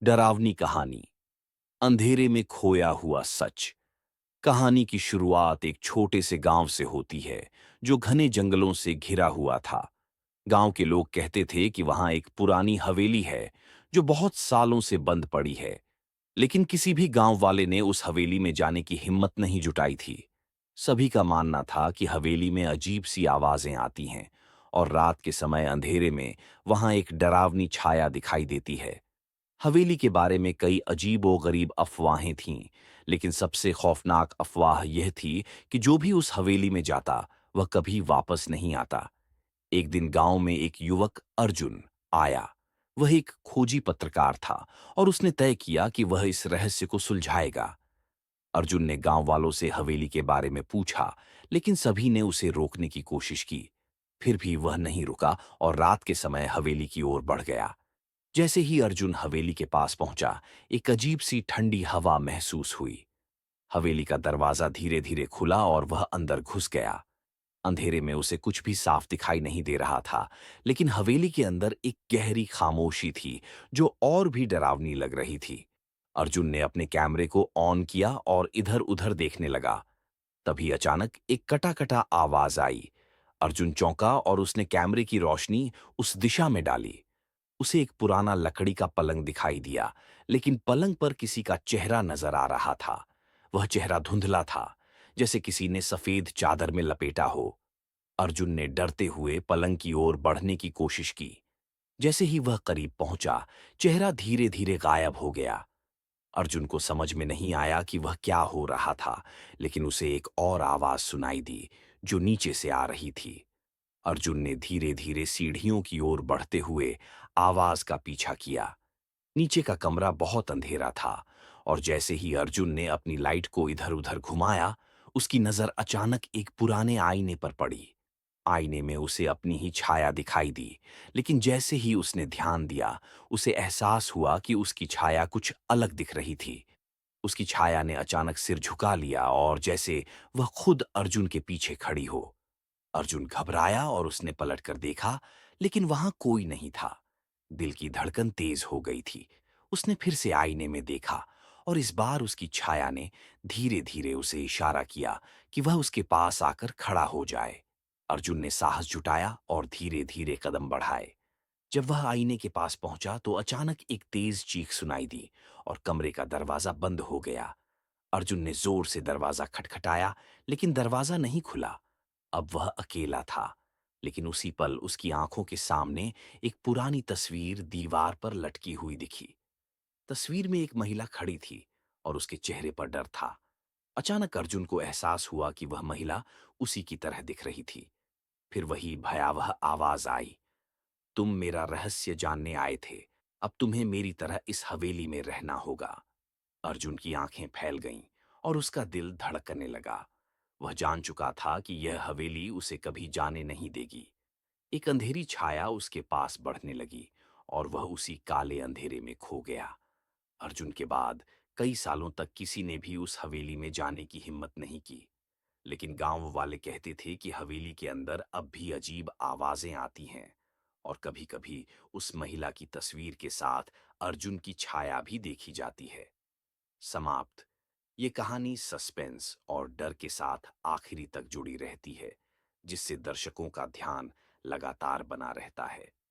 डरावनी कहानी। अंधेरे में खोया हुआ सच। कहानी की शुरुआत एक छोटे से गांव से होती है, जो घने जंगलों से घिरा हुआ था। गांव के लोग कहते थे कि वहां एक पुरानी हवेली है, जो बहुत सालों से बंद पड़ी है। लेकिन किसी भी गांव वाले ने उस हवेली में जाने की हिम्मत नहीं जुटाई थी। सभी का मानना था कि हवेली में अजीब सी आवाजें आती हैं, और रात के समय अंधेरे में वहां एक डरावनी छाया दिखाई देती है। हवेली के बारे में कई अजीबो-गरीब अफवाहें थीं, लेकिन सबसे खौफनाक अफवाह यह थी कि जो भी उस हवेली में जाता, वह कभी वापस नहीं आता। एक दिन गांव में एक युवक अर्जुन आया। वह एक खोजी पत्रकार था, और उसने तय किया कि वह इस रहस्य को सुलझाएगा। अर्जुन ने गांव वालों से हवेली के बारे में पूछा, लेकिन सभी ने उसे रोकने की कोशिश की। फिर भी वह नहीं रुका और रात के समय हवेली की ओर बढ़ गया। जैसे ही अर्जुन हवेली के पास पहुंचा, एक अजीब सी ठंडी हवा महसूस हुई। हवेली का दरवाजा धीरे धीरे खुला और वह अंदर घुस गया। अंधेरे में उसे कुछ भी साफ दिखाई नहीं दे रहा था, लेकिन हवेली के अंदर एक गहरी खामोशी थी, जो और भी डरावनी लग रही थी। अर्जुन ने अपने कैमरे को ऑन किया और इधर उधर देखने लगा। तभी अचानक एक कटा-कटा आवाज आई। अर्जुन चौंका और उसने कैमरे की रोशनी उस दिशा में डाली। उसे एक पुराना लकड़ी का पलंग दिखाई दिया, लेकिन पलंग पर किसी का चेहरा नजर आ रहा था। वह चेहरा धुंधला था, जैसे किसी ने सफेद चादर में लपेटा हो। अर्जुन ने डरते हुए पलंग की ओर बढ़ने की कोशिश की। जैसे ही वह करीब पहुंचा, चेहरा धीरे धीरे गायब हो गया। अर्जुन को समझ में नहीं आया कि वह क्या हो रहा था, लेकिन उसे एक और आवाज सुनाई दी, जो नीचे से आ रही थी। अर्जुन ने धीरे धीरे सीढ़ियों की ओर बढ़ते हुए आवाज का पीछा किया। नीचे का कमरा बहुत अंधेरा था, और जैसे ही अर्जुन ने अपनी लाइट को इधर उधर घुमाया, उसकी नजर अचानक एक पुराने आईने पर पड़ी। आईने में उसे अपनी ही छाया दिखाई दी, लेकिन जैसे ही उसने ध्यान दिया, उसे एहसास हुआ कि उसकी छाया कुछ अलग दिख रही थी। उसकी छाया ने अचानक सिर झुका लिया, और जैसे वह खुद अर्जुन के पीछे खड़ी हो। अर्जुन घबराया और उसने पलटकर देखा, लेकिन वहां कोई नहीं था। दिल की धड़कन तेज हो गई थी। उसने फिर से आईने में देखा, और इस बार उसकी छाया ने धीरे धीरे उसे इशारा किया कि वह उसके पास आकर खड़ा हो जाए। अर्जुन ने साहस जुटाया और धीरे धीरे कदम बढ़ाए। जब वह आईने के पास पहुंचा, तो अचानक एक तेज चीख सुनाई दी, और कमरे का दरवाजा बंद हो गया। अर्जुन ने जोर से दरवाजा खटखटाया, लेकिन दरवाजा नहीं खुला। अब वह अकेला था, लेकिन उसी पल उसकी आंखों के सामने एक पुरानी तस्वीर दीवार पर लटकी हुई दिखी। तस्वीर में एक महिला खड़ी थी, और उसके चेहरे पर डर था। अचानक अर्जुन को एहसास हुआ कि वह महिला उसी की तरह दिख रही थी। फिर वही भयावह आवाज आई, तुम मेरा रहस्य जानने आए थे, अब तुम्हें मेरी तरह इस हवेली में रहना होगा। अर्जुन की आंखें फैल गईं, और उसका दिल धड़कने लगा। वह जान चुका था कि यह हवेली उसे कभी जाने नहीं देगी। एक अंधेरी छाया उसके पास बढ़ने लगी, और वह उसी काले अंधेरे में खो गया। अर्जुन के बाद कई सालों तक किसी ने भी उस हवेली में जाने की हिम्मत नहीं की। लेकिन गांव वाले कहते थे कि हवेली के अंदर अब भी अजीब आवाजें आती हैं, और कभी-कभी उस महिला की तस्वीर के साथ अर्जुन की छाया भी देखी जाती है। समाप्त। ये कहानी सस्पेंस और डर के साथ आखिरी तक जुड़ी रहती है, जिससे दर्शकों का ध्यान लगातार बना रहता है।